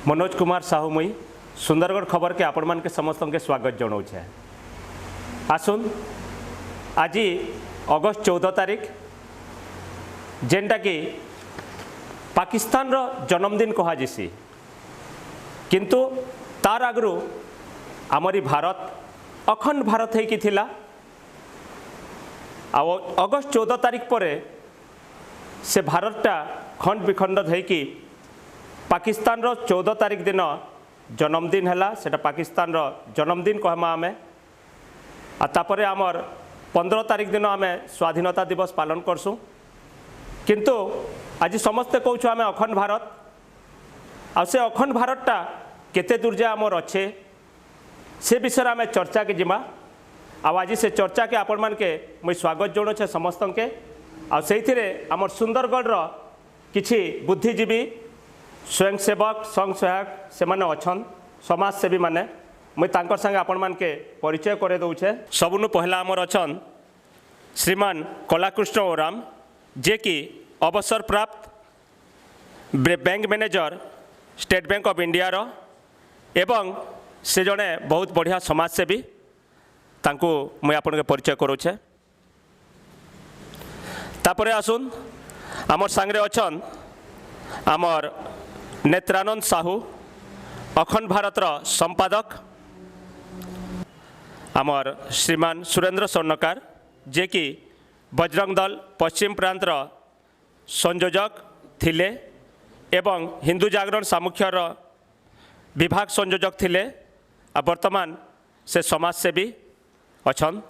मनोज कुमार साहू मुई सुंदरगढ़ खबर के आपण मान के समस्त के स्वागत जनाऊे। आसुन आज अगस्त 14 तारीख जेनटा कि पाकिस्तान रो जन्मदिन कहुसी किंतु तार आगु आमरी भारत अखंड भारत होइकी थिला। अगस्त 14 तारीख पर से भारतटा खंड विखंड होइकी पाकिस्तान रो 14 तारीख दिन जन्मदिन है। सेटा पाकिस्तान रो जन्मदिन कहमा आमे तापर आमर 15 तारीख दिन आमे स्वाधीनता दिवस पालन करसु। किंतु आज समस्ते कहूँ आमे अखंड भारत आ से अखंड भारतटा केते दूर जे आमर अच्छे से विषय आमे चर्चा के जिमा। आज से चर्चा के आपण मान के मुई स्वागत जनाऊे समस्त के। आमर सुंदरगढ़ रो किछि बुद्धिजीवी स्वयंसेवक संघ सहायक से माने अछन समाजसेवी माने मुई तांकर संगे आपण मान के परिचय करे दउछे। सबनु पहला आमर अछन श्रीमान कलाकृष्ण ओराम जे कि अवसर प्राप्त bank manager State Bank of India रो एवं से जड़े बहुत बढ़िया समाजसेवी तांको मुई आपण के परिचय करूछे। तापरे आसुन आमर सांगरे अछन आमर नेत्रानंद साहू अखंड भारत रो संपादक आमर श्रीमान सुरेंद्र स्वर्णकार जे कि बजरंग दल पश्चिम प्रांत रो संयोजक थिले एवं हिंदू जागरण सामुख्य रो विभाग संयोजक थिले आ वर्तमान से समाजसेवी अछन।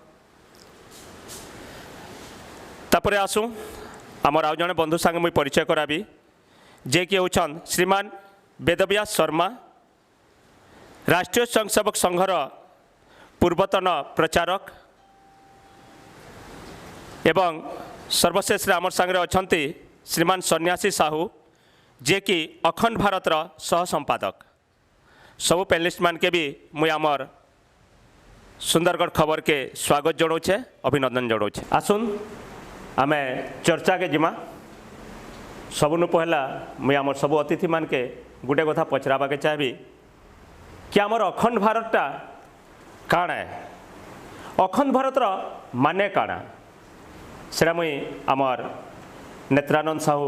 तापरे आसु आमर आउ जने बंधु संगे मुई परिचय कराबी जे कि होछन श्रीमान वेदव्यास शर्मा राष्ट्रीय स्वयंसेवक संघर पूर्वतन प्रचारक एवं सर्वशेष आमर संगे अछंती श्रीमान सन्यासी साहू जे कि अखंड भारत रो सह संपादक। सब पैनलिस्ट मान के भी मुई आमर सुंदरगढ़ खबर के स्वागत जनाऊे अभिनंदन जनाऊे। आसुन आमे चर्चा के जिमा। सबनु पहला मुई आमर सब अतिथि मान के गोटे कथा पचराबा के चाहबी कि आमर अखंड भारतटा काଣା है अखंड भारत रो माने काଣା सेटा मुई आमर नेत्रानंद साहू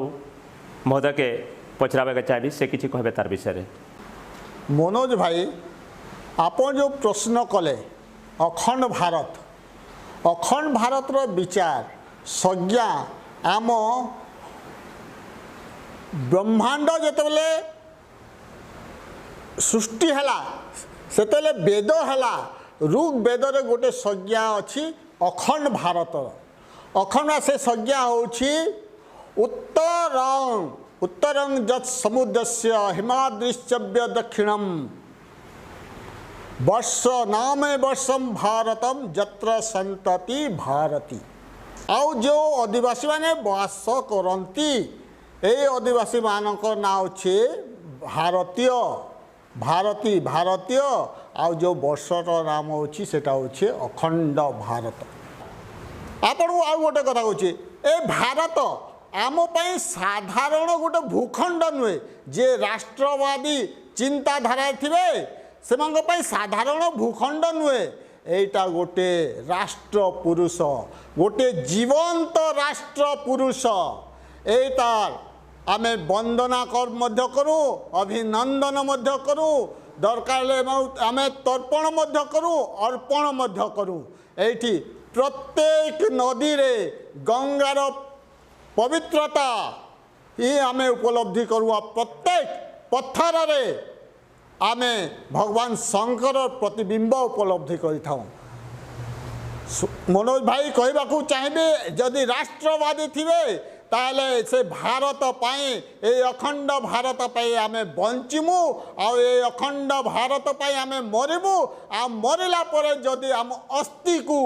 महोदय के पचराबा के चाहबी से किछि कहबे तार विषय रे। मनोज भाई आपन जो प्रश्न कले अखंड भारत रो विचार संज्ञा आम ब्रह्मांड जेतेबेले सृष्टि हैला सेतेले वेद हैला ऋग वेद रे गोटे संज्ञा अच्छी अखंड भारत अखंड से संज्ञा होछि उत्तरं जत् समुद्रस्य हिमाद्रिश्चव्य दक्षिणम वर्ष नामे वर्षम भारतम जत्र संतति भारती। आउ जो आदिवासी माने वास करती ए आदिवासी मानक ना अच्छे भारतीय भारती भारतीय आउ जो वर्षर नाम अच्छी सेटा अच्छे अखंड भारत। आपण आउ गोटे कथा कहूँ ए भारत आम पाई साधारण गोटे भूखंड नुहे जे राष्ट्रवादी चिंताधारा थे से साधारण भूखंड नुहे एटा गोटे राष्ट्र पुरुष गोटे जीवंत राष्ट्र पुरुष एटार आमे वंदना कर मध्य करूँ अभिनंदन मध्य करूँ दरकार आमे तर्पण मध्य करूँ अर्पण मध्य करूँ। एठी प्रत्येक नदी रे गंगार पवित्रता ये आमे उपलब्धि करूँ प्रत्येक पत्थर रे आमे भगवान शंकर प्रतिबिंब उपलब्धि करिथाऊ। मनोज भाई कहबाकू चाहिए जदि राष्ट्रवादी थिबे ताले से भारत पाए ए अखंड भारत पाए आमे बंचिमु आ ए अखंड भारत पाए आमे मरिमु आ मरिला परे जदि आम अस्थि को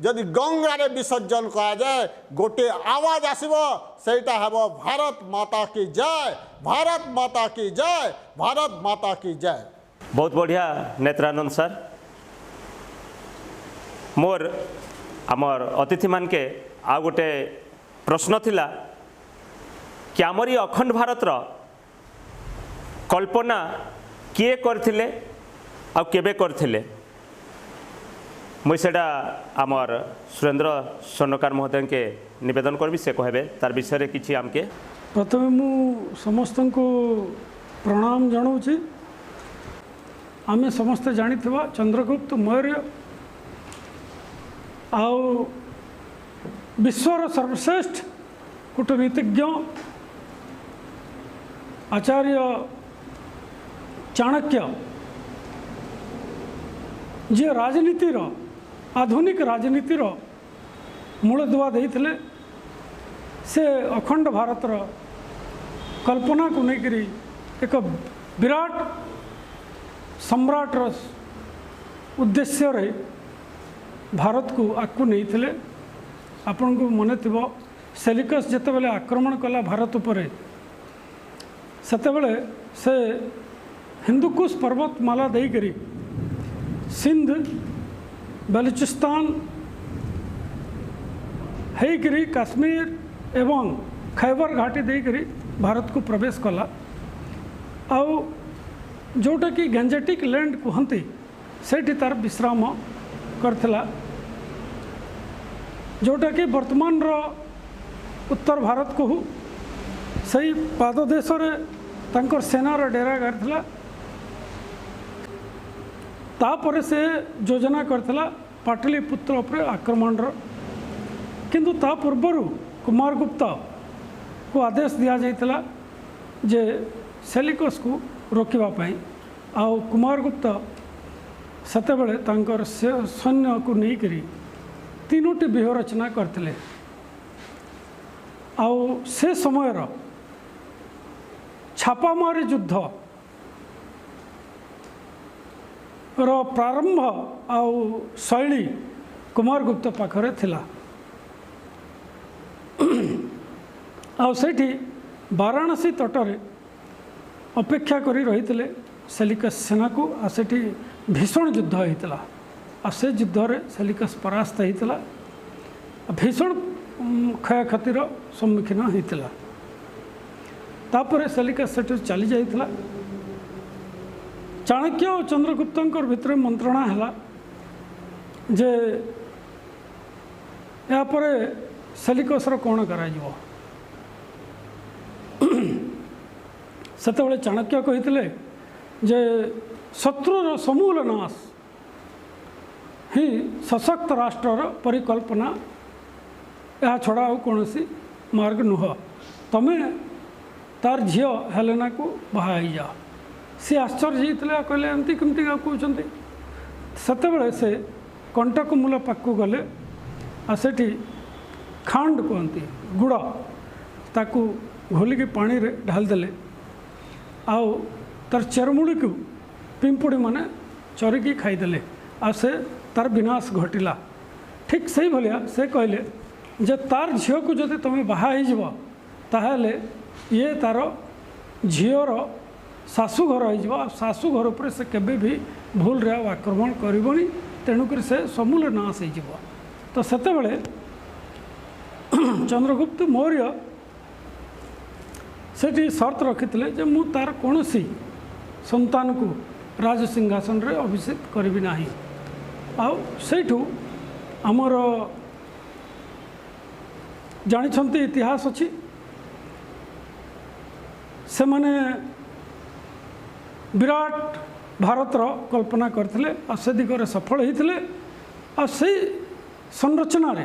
जदि गंगा रे विसर्जन करा जाए गोटे आवाज आसीबो सेटा हेबो भारत माता की जय भारत माता की जय भारत माता की जय। बहुत बढ़िया नेत्रानंद सर मोर आमर अतिथि मान के आ गोटे प्रश्न थिला कि आमर ये अखंड भारत कल्पना किए करथिले आ केबे करथिले मुई सेटा आमर सुरेंद्र स्वर्णकार महोदय के निवेदन करबी से कहबे तार विषय किछि आमके। प्रथमे मु समस्त को प्रणाम जनाऊँगी। आमे समस्ते जानिथिबा चंद्रगुप्त मौर्य आउ विश्वर सर्वश्रेष्ठ कूटनीतिज्ञ आचार्य चाणक्य जी राजनीतिर आधुनिक राजनीतिर मूलदुआ देइथिले से अखंड भारतर कल्पना को लेकर एक विराट सम्राट उद्देश्य रे भारत को आगू नहीं थे। आपण को मन थी सेलिकस जिते बेले आक्रमण कला भारत उपरे सेतेबेले से हिंदुकुश पर्वतमाला देकरी सिंध बलूचिस्तान हेकरी काश्मीर एवं खैबर घाटी देकरी भारत को प्रवेश कला आउ जोटा कि गेंजेटिक लैंड कहती सेठी तार विश्राम करथिला जोटा कि वर्तमान रो उत्तर भारत को सही पाददेश रे तांकर सेनार डेरा करथिला तापर से योजना करथिला पाटलिपुत्र उपरे आक्रमण रो किंतु ता पूर्व कुमारगुप्त को आदेश दिया जाइथिला जे सेलिकस को रोकिबा पाई आउ कुमारगुप्त सेतेबेले तांकर सैन्य को नहीं करी तीनोटी व्यूह रचना करथिले आउ से समय छापामारी युद्ध रो प्रारंभ आउ शैली कुमारगुप्त पाखरे थिला आउ सेठी वाराणसी तटरे अपेक्षा करी रही सेलिकस सेना को आ सेठी भीषण युद्ध होता आ से युद्ध रे सेलिकस परास्त होता भीषण क्षयक्षतिर सम्मुखीन होता तापर सेलिकस सेठी चली जाइथिला चाणक्य और चंद्रगुप्त भितर मंत्रणा है जे यापर सेलिकसर कौन कर सेतेबेले चाणक्य कहिथिले जे शत्रुर समूल नाश ही सशक्त राष्ट्रर परिकल्पना या छड़ा आ कौन मार्ग नुह तमे तार झील हेलेना को बाहा जाओ सी आश्चर्य होते कहले एमती कमती कहते सेतेबेले से कंटकमूल पाखु गले आ सेठी खांड कहती गुड़ ताकू घोलिकी पानी रे ढाल देले आउ तार चेरमूड़ी को पिंपुड़ी माने चरिकी खाईदेले आ से तार विनाश घटिला ठीक से भाया से कहले जे तार झील को जदि तुम बाहा ताहले ये तार झीर शाशुघर हो शाशुघर उपर से केबे भी भूल रे आक्रमण करबनी तेणुक से समूल नाश हो तो सेतेबेले चंद्रगुप्त मौर्य सेठी शर्त रखिथिले जे मु तार कौन संतान को राज सिंहासन रे अभिषेक करिबि नाही आउ सेठू आमर जानिछंती इतिहास अछि से माने विराट भारतर कल्पना करथिले आ से दिगरे सफल होइथिले आ से संरचना रे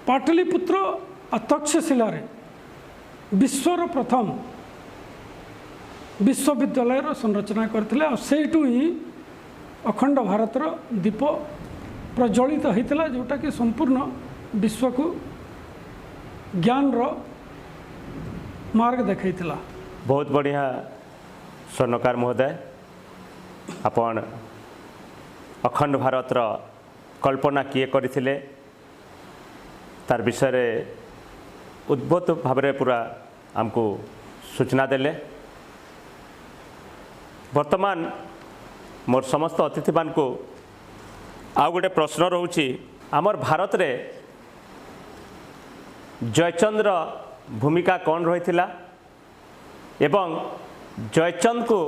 पाटलिपुत्र आ तक्षशिला रे विश्वर प्रथम विश्वविद्यालय संरचना करथिले आ सेठू ही अखंड भारतर दीप प्रज्वलित होता जोटा कि संपूर्ण विश्व को ज्ञान रो मार्ग देखैथिला। बहुत बढ़िया स्वर्णकार महोदय आपण अखंड भारतर कल्पना किए करथिले तार विषय उद्भूत भाव पूरा आमको सूचना देले। वर्तमान मोर समस्त अतिथि मान को आउ गोटे प्रश्न रोची आमर भारत रे जयचंद्र भूमिका कौन रही एवं जयचंद को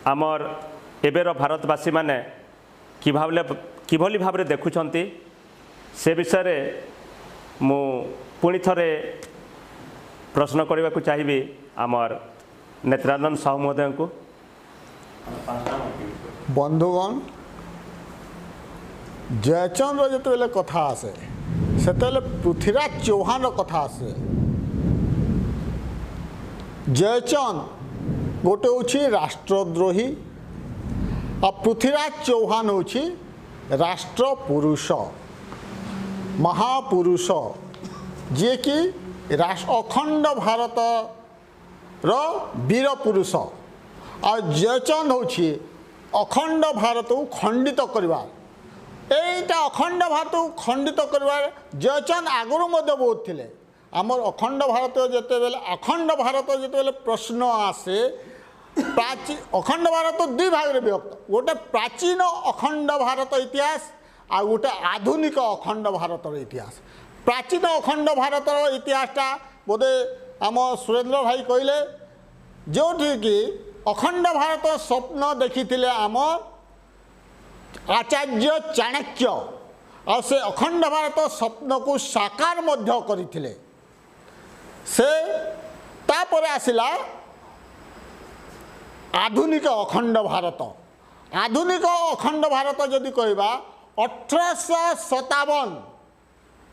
आमर एबेर भारतवासी माने किभली भाव देखुंट से विषय मु पुणी थरे प्रश्न करने को चाहिए आमर नेत्रानंद साहू महोदय को। बंधुगण जयचंद्र जो कथा आसे से पृथ्वीराज चौहान कथा आसे। जयचंद गोटे हूँ राष्ट्रद्रोही और पृथ्वीराज चौहान हूँ राष्ट्र पुरुष महापुरुष जी कि अखंड भारत वीर पुरुष और जयचंद हूँ अखंड भारत को खंडित करवा एटा अखंड भारत को खंडित करवार जयचंद आगुरी बहुत थे। आमर अखंड भारत जिते प्रश्न आसे अखंड भारत दुई भाग में विभक्त गोटे प्राचीन अखंड भारत इतिहास आ गोटे आधुनिक अखंड भारत इतिहास। प्राचीन अखंड भारत इतिहासटा बोधे आम सुरेंद्र भाई कहले जो कि अखंड भारत स्वप्न देखी आम आचार्य चाणक्य और से अखंड भारत स्वप्न को साकार मध्य करथिले। से तापर आसिला आधुनिक अखंड भारत। आधुनिक अखंड भारत जदि कहबा 1857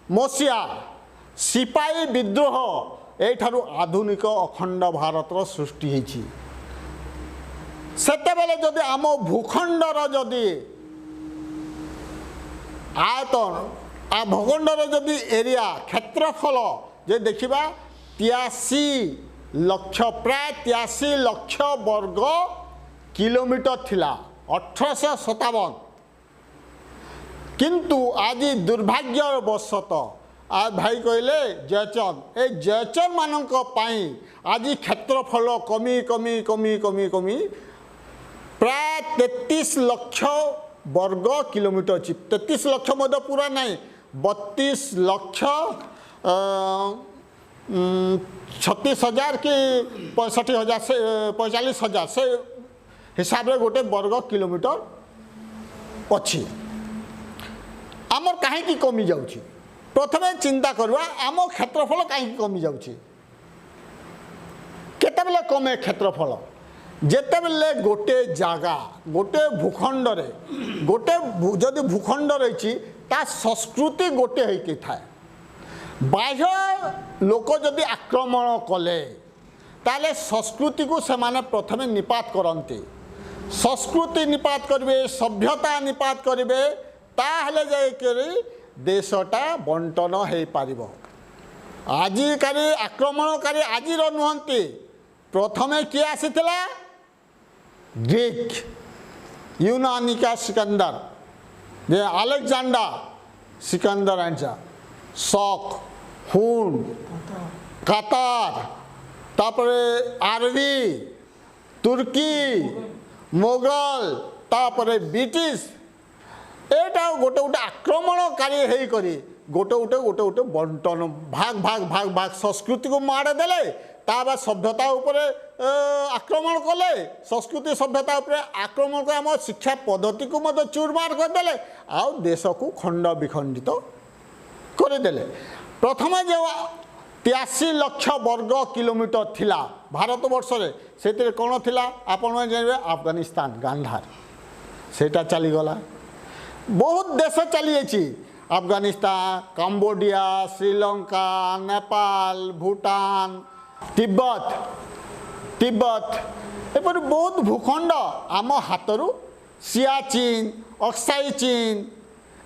मसीहा सिपाही विद्रोह एठारु आधुनिक अखंड भारत सृष्टि होइछि। सेते बेले जदि आम भूखंडर जदि आयतन आ भूखंडर जदि एरिया क्षेत्रफल जे देखिबा 83 लक्ष प्राय 83 लक्ष वर्ग किलोमीटर थिला 1857। किंतु आज दुर्भाग्यवशत आज भाई कहले जयचंद ए जयचंद मानक पाई आज क्षेत्रफल कमी कमी कमी कमी कमी प्राय 33 लक्ष वर्ग किलोमीटर अच्छी। 33 लक्ष मध्य पूरा नहीं 32 लक्ष 36,000 कि 65,000 से 45,000 से हिसाब रे गोटे वर्ग किलोमीटर अच्छी। आमर कहीं कमी जाउछि प्रथमे चिंता करवा आम क्षेत्रफल कहीं कमी जाउछि केतेबेले कमे क्षेत्रफल जेतेबेले गोटे जागा गोटे भूखंड रे गोटे जदि भूखंड रही ता संस्कृति गोटे होइके थाए। बाह्य लोक जदि आक्रमण कले ताले संस्कृति को सेमाने प्रथमे निपात करते। संस्कृति निपात करेंगे सभ्यता निपात करेंगे ताहले जाइकरी देशटा बंटन हो पारिबो। आजिकारी आक्रमणकारी आजिर नुहंती प्रथमे किए आसीथिला ग्रीक यूनानी का सिकंदर जे अलेक्जेंडर सिकंदर आंचा शक हुन कतार तापरे आरबी तुर्की मोगल तापरे ब्रिटिश एटा गोटे गोटे आक्रमणकारी है करी गोटे गोटे गोटे गोटे बंटन भाग भाग भाग भाग संस्कृति को माड़ देले ताबा सभ्यता उपरे आक्रमण कले संस्कृति सभ्यता उपरे आक्रमण कर आम शिक्षा पद्धति को मत चूरमार करदेले आउ देश को खंड विखंडित करदेले। प्रथम जो 83 लक्ष वर्ग किलोमीटर थिला भारत वर्ष रे से कौन थिला आपण में जानबे अफगानिस्तान गांधार सेटा चली गला। बहुत देश चली जाइए अफगानिस्तान कंबोडिया श्रीलंका नेपाल भूटान तिब्बत एपरि बहुत भूखंड आम हाथरू सियाचिन अक्साई चीन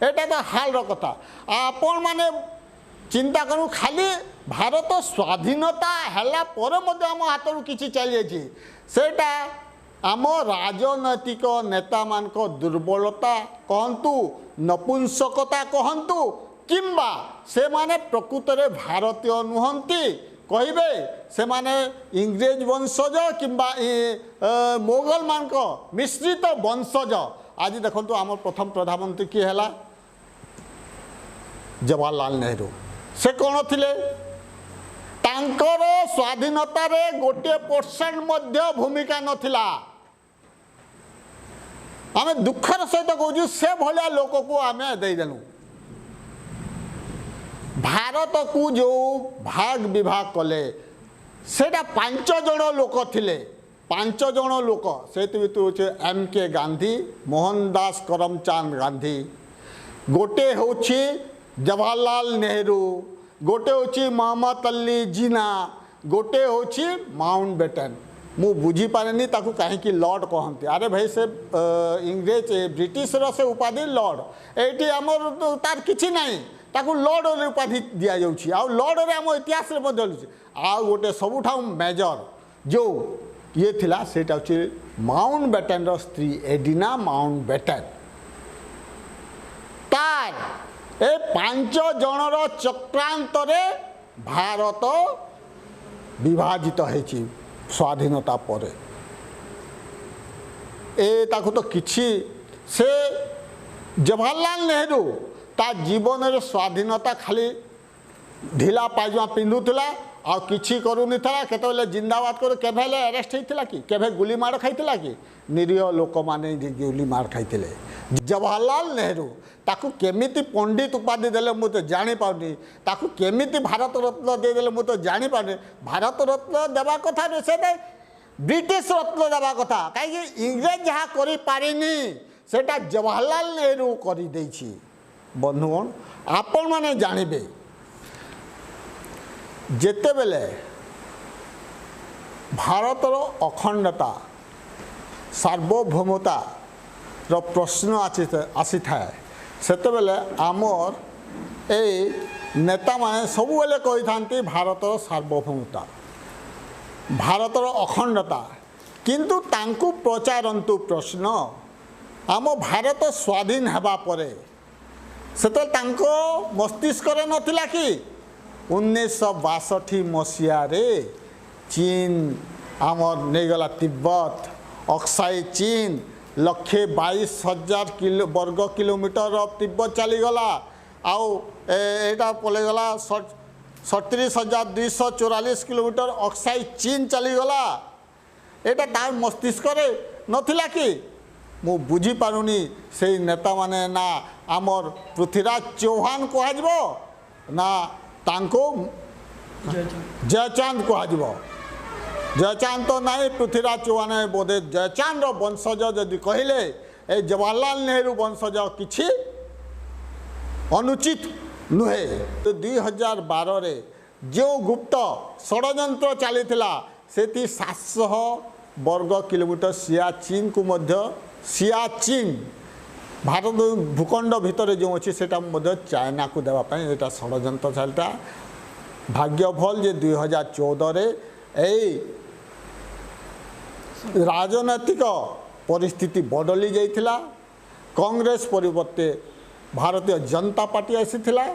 एटा तो हाल कथा। आपण माने चिंता करूँ खाली भारत स्वाधीनता हैला पर मध्य आम हाथरू किछि चली जाइए सेटा आम राजनैतिक नेता मान को दुर्बलता कहतु नपुंसकता कहतु किंबा से माने प्रकृत रे भारतीय नुहंती कहिबे से माने इंग्रेज वंशज किंबा मोगल मान को मिश्रित वंशज। आज देखंतु आम प्रथम प्रधानमंत्री किए हैला जवाहरलाल नेहरू से कौन थिले तांकर स्वाधीनतार गोटे परसेंट मध्य भूमिका नथिला। आम दुखर सहित कहूँ से भाया लोक को आम देदेलु। भारत को जो भाग विभाग कले सेटा 5 जन लोक थिले। 5 जन लोक से MK गांधी, मोहनदास करमचंद गांधी, गोटे होची जवाहरलाल नेहरू, गोटे होची मोहम्मद अली जिना, गोटे होची माउंटबेटन। मु बुझी पारेनी ताकू कहीं लॉर्ड कहते। अरे भाई से इंग्रेज ब्रिटिश से उपाधि लॉर्ड एटी आमर तार किछि नहीं ताकू लॉर्ड उपाधि दिया जाउछि। आ लॉर्ड रे आम इतिहास रे बदलुछि। आ गोटे सबुठा मेजर जो ये थिला सेटा होछि माउंटबेटन रो स्त्री एडिना माउंटबेटन। तार ए 5 जनर चक्रांत रे भारत विभाजित होइछि स्वाधीनता पर। ए ताकू तो किछि से जवाहरलाल नेहरू ता जीवन रे स्वाधीनता खाली ढिला पायजामा पिंधुला आ किछि करूनी था। केतले जिंदाबाद कर केभे अरेस्ट होइतिला कि केभे गुली मार खाइतिला कि निरीह लोक माने गुली मार खाइतिले। जवाहरलाल नेहरू ताकू केमिति पंडित उपाधि देले मु तो जानि पाउनी। ताकू केमिति भारत रत्न दे देले मु तो जानि पाउनी। भारत रत्न देवा कथा से ब्रिटिश रत्न देवा कथा कहीं इंग्रेज जहाँ करि पारिनी सेटा जवाहरलाल नेहरू करि दैछि। बंधुगण आपण माने जानिबे जेते बेले भारतर अखंडता सार्वभौमता रो प्रश्न आसी थाए सेते बेले आमर ए नेता माने सब बेले कहि थांती भारतर सार्वभौमता भारतर अखंडता किंतु तांकु प्रचारंतु प्रश्न आम भारत स्वाधीन हेबा परे सेते तांको मस्तिष्क रे नथिला कि 1962 मसीहा रे चीन आमर नेगला तिब्बत अक्साई चीन 1,22,000 वर्ग किलोमीटर तिब्बत चलीगला आउ एटा पलेगला 37,244 किलोमीटर अक्साई चीन चलीगला। एटा तार मस्तिष्क रे नथिला कि मु बुझी पारुनी से नेता माने ना आमर पृथ्वीराज चौहान कहजिबो ना तांको जयचांद कहजिबो। जयचांद तो नहीं पृथ्वीराज चौहान बोधे जयचांद वंशज जदि कहले ए जवाहरलाल नेहरू वंशज किछि अनुचित नुहे। तो 2012 रे जो गुप्त षड्यंत्र चलीथिला सेति 700 वर्ग किलोमीटर सियाचिन को मध्य सियाचिन भारत भूखंड भितर जो अच्छी से चाइना को देवाई यहाँ षड्यंत्र चलता। भाग्य भल जे 2014 रे राजनैतिक परिस्थिति बदली जाइथिला। कांग्रेस परिवर्ते भारतीय जनता पार्टी आसीथिला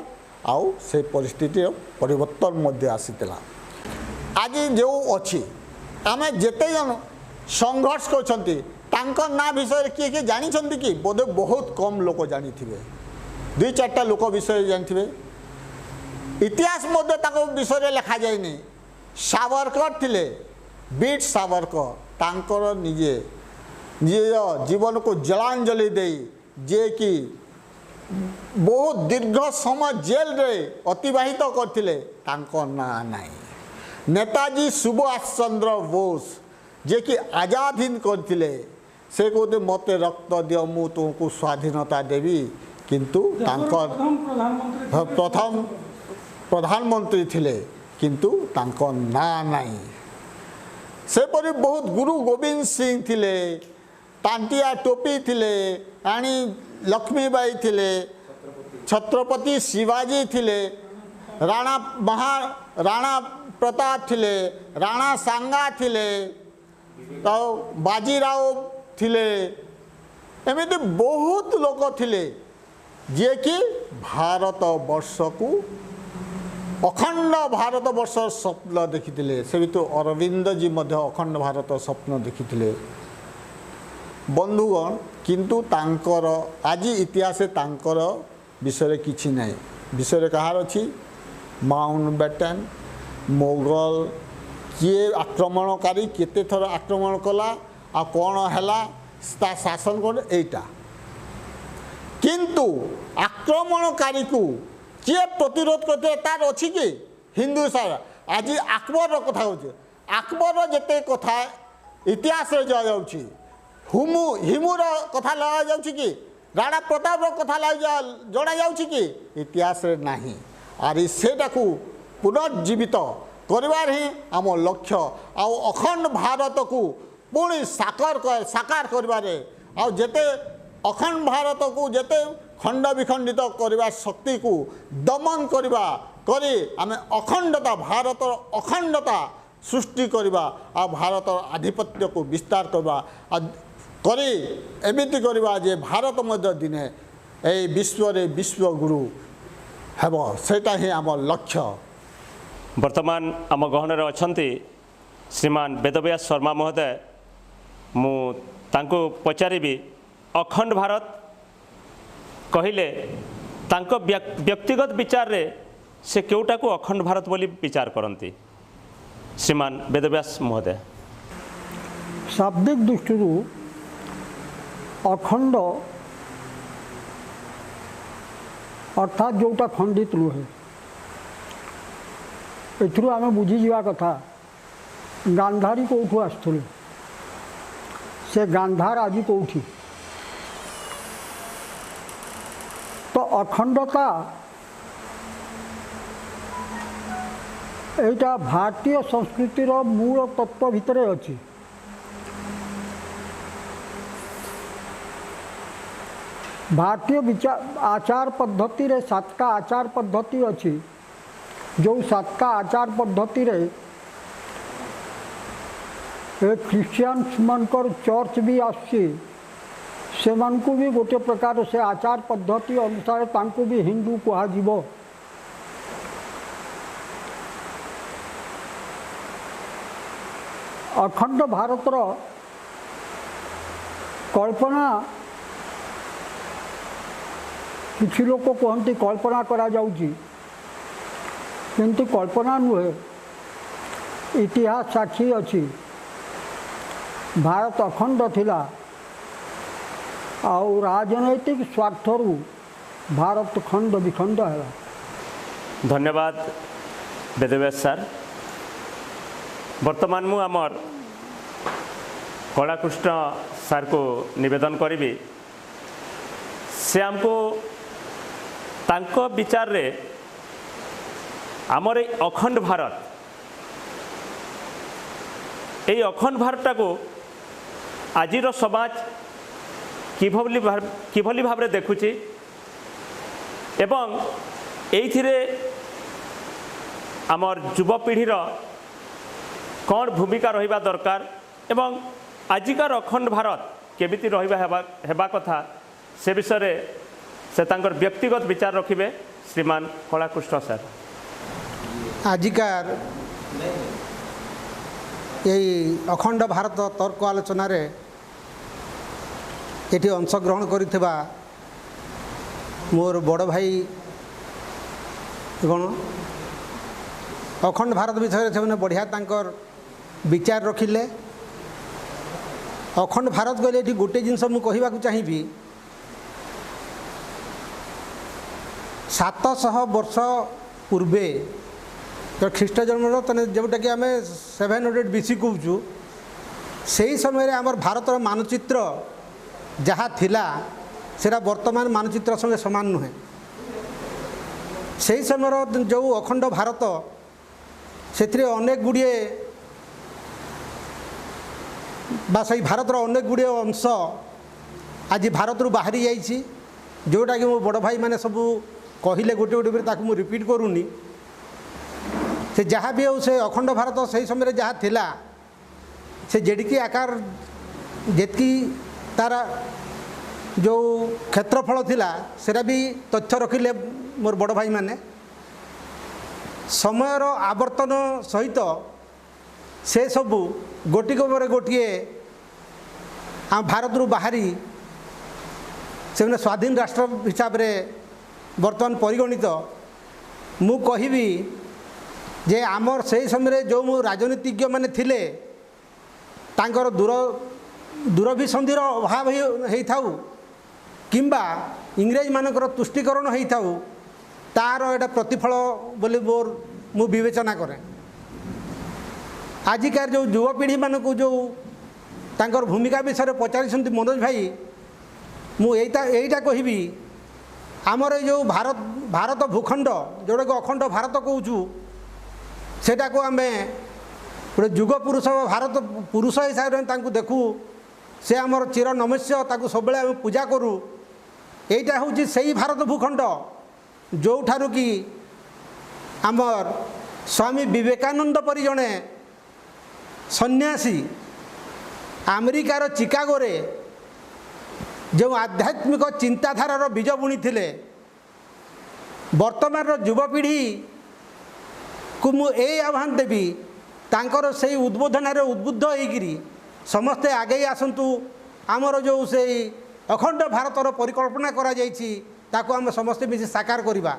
आउ से परिस्थिति परिवर्तन मध्य आसीथिला। आज जो अच्छी आम जेते जन संघर्ष करछंती तांकर ना विषय किए किए जानी कि बोधे बहुत कम लोक जानी थे। 2-4टा लोक विषय जानी। इतिहास मध्य ताको विषय लिखा जाए। सावरकर थिले बीट सावरकर तांकर निजे निज जीवन को जलांजलि दे जे कि बहुत दीर्घ समय जेल रे अतिबाहित करथिले तांकर ना नहीं। नेताजी सुभाष चंद्र बोस जे कि आजाद हिंद करथिले से कहते मत रक्त दियो मु तुमको स्वाधीनता देवी किंतु तांकर प्रथम प्रधानमंत्री थिले किंतु तांकर ना नहीं। सेपरी बहुत गुरु गोविंद सिंह थिले, तांतिया टोपी थिले, रानी लक्ष्मीबाई थिले, छत्रपति शिवाजी थिले, राणा प्रताप थिले, राणा सांगा थिले, तो बाजीराव थिले। एमती बहुत लोक थिले जे कि भारत वर्ष को अखंड भारत वर्ष स्वप्न देखी से भी तो अरविंद जी अखंड भारत स्वप्न देखी। बंधुगण किंतु तांकर आज इतिहास तांकर विषय किछि नहीं। विषय कहार अच्छी माउंटबेटन मोगल किए आक्रमणकारी केते थर आक्रमण कला आ कौन है शासन कौन एटा किंतु आक्रमणकारी को किए प्रतिरोध करते तार अच्छी कि हिंदू सारा आज अकबर कथा हो अकबर जिते कथा इतिहास हिमूर कथा लगा जाउछि कि राणा प्रताप कथा जना जाउछि कि इतिहास नहीं आर सेटा को पुनर्जीवित करिवार ही आम लक्ष्य आउ अखंड भारत को पुणी साकार करिवारे आउ जेते अखंड भारत को जेते खंड विखंडित करवा शक्ति को दमन करवा करी आम अखंडता भारत अखंडता सृष्टि करवा आ भारत आधिपत्य को विस्तार करवा करी एमिति करवा जे भारत मध्य दिने ए विश्व रे विश्व गुरु हेब सेटा ही आम लक्ष्य। वर्तमान आम गहन अच्छी श्रीमान वेदव्यास शर्मा महोदय मु तांको पचारिबी अखंड भारत कहले तांको व्यक्तिगत विचार रे से केउटा को अखंड भारत बोली विचार करती श्रीमान वेदव्यास महोदय। शाब्दिक दृष्टि अखंड अर्थात जोटा खंडित रुहे एथुरु आम बुझी जा कथा गांधारी कौठू आसुले से गांधार आज कौठी तो अखंडता एटा भारतीय संस्कृतिर मूल तत्व भितर अच्छी भारतीय विचार आचार पद्धति रे सातटा आचार पद्धति अच्छी जो सातटा आचार पद्धति रे ख्रिश्चियंस मनकर चर्च भी आसी से मानकु भी गोटे प्रकार से आचार पद्धति अनुसार तांकु भी हिंदू कह अखंड भारतर कल्पना किसी लोक कहते कल्पना करा जाउची किंतु कल्पना नुहे इतिहास साक्षी अच्छी भारत अखंड थिला आउ राजनैतिक स्वार्थरू भारत खंड विखंड है। धन्यवाद वेदव्यास सर। वर्तमान मु आमर कलाकृष्ण सर को निवेदन करी से आमको तांको विचार रे आमर अखंड भारत ये अखंड भारत को आजिर समाज किभली भाव रे देखुची एवं एइथिरे आमर युवपीढ़ीर कौन भूमिका रहिबा दरकार एवं आजिकार अखंड भारत केमिति रहिबा हेबा कथा से विषय से तांकर व्यक्तिगत विचार रखिबे श्रीमान कलाकृष्ण सर। आजिकार यही अखंड भारत तर्क आलोचन ये अंशग्रहण करिथिबा मोर बड़ भाई गण अखंड भारत विषय से बढ़िया तांकर विचार रखिले। अखंड भारत गले ये गोटे जिनस मु कहवा चाहिए 700 वर्ष पूर्वे तो ख्रीष्ट जन्म जोटा कि आम 700 BC कहूँ से समय आमर भारत मानचित्र जहाँ थिला सेटा वर्तमान मानचित्र संगे समान नुहे। से समय जो अखंड भारत से अनेक गुड़िए से भारत अनेक गुड़िए अंश आज भारत रू बाहरी जाइए जोटा कि मो बड़ भाई मैंने सब कहले गोटे गोटे ताकू मु रिपीट करूनी से जहाँ भी हो से अखंड भारत से समय जहाँ थिला से जेडिकी आकार जेतकी तारा जो क्षेत्रफल थिला सेटा भी तथ्य रखिले मोर बड़ भाई माने समयर आवर्तन सहित से सबू गोटिक पर गोटे आम भारत रू बाहरी से स्वाधीन राष्ट्र हिसाब रे वर्तमान परिगणित मु कहबी जे आमर से समय जो राजनीतिज्ञ मैंने थिले तांकर दूरभिसंधिर अभाव होता किंबा इंग्रेज मानकर तुष्टिकरण होता तार एटा प्रतिफल बोली मोर मु विवेचना करें। आजिकार जो युवपीढ़ी मान को जो तांकर भूमिका विषय पचारि मनोज भाई मुझा कहबी आमर जो भारत भूखंड जोटा कि अखंड भारत कहूँ सेटा को आम गोटे जुग पुरुष भारत पुरुष हिसाब से देखू से आमर चिर नमस्या ताकू सब आम पूजा करूँ। यहीटा हूँ से भारत भूखंड जो ठारू कि आमर स्वामी विवेकानंद परी जड़े सन्यासी अमेरिकार चिकागोरे जो आध्यात्मिक चिंताधारार बीज बुणी थिले वर्तमान युवपीढ़ी को मुझे आह्वान देवी तांकर से उद्बोधन उद्बुद्ध होकर समस्ते आगे आसतु आमर जो से अखंड भारतर परिकल्पना करा जायछि ताको आम समस्ते मिसी साकार करवा।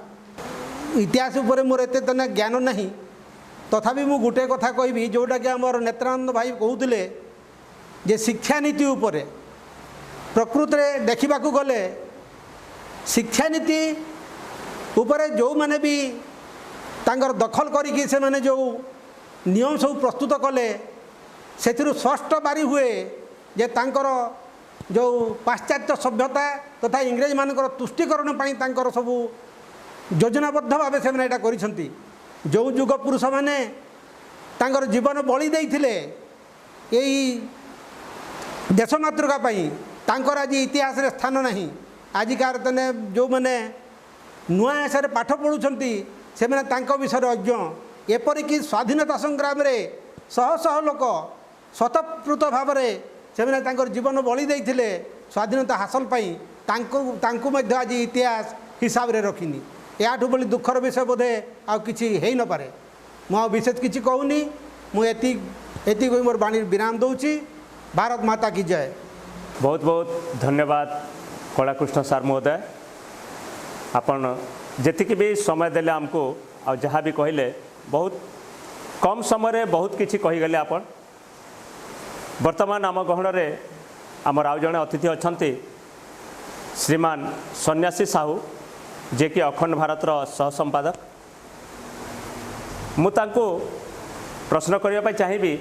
इतिहास उपर मोर एत ज्ञान नहीं तथापि मु गोटे कथा कहबी जोटा कि आमर नेत्रानंद भाई कहते जे शिक्षानीति उपरे प्रकृत में देखा गले शिक्षानीति उपरे जो माने भी तांकर दखल करिकी से माने जो नियम सब प्रस्तुत कले से स्पष्ट बारी हुए जे तांकर जो पाश्चात्य सभ्यता तथा इंग्रेज मानकर तुष्टिकरण पाई तांकर सब योजनाबद्ध भाव से मैंने करिसेंती। जो युग पुरुष माने तांकर जीवन बलि देइथिले एई देशमातृका पाई तांकर आज इतिहास रे स्थान नहीं। आजिकार तने जो मैंने नुआ आशा पाठ पढ़ुंट से मैंने तांको विषय अज्ञ एपरिक स्वाधीनता संग्राम रे शह शह लोक स्वतःस्फूर्त भाव से मैंने तांकर जीवन बलि देइथिले स्वाधीनता हासिल पाई तांको मध्य आज इतिहास हिसाब रे रखिनी। याठू बोली दुखर विषय बोधे आ किछि हेई न पारे। मु विशेष किछि कहूनी मुझे मोर बाणी विराम दौची। भारत माता की जय। बहुत बहुत धन्यवाद कलाकृष्ण सार महोदय आपण जेतिक भी समय देले आमको आ जहाँ भी कहले बहुत कम समय बहुत किछि कहीगले आपण। वर्तमान आम गहन में आमर आउ जड़े अतिथि अच्छा श्रीमान सन्यासी साहू जे कि अखंड भारतर सह संपादक। मुझे प्रश्न करने चाहिए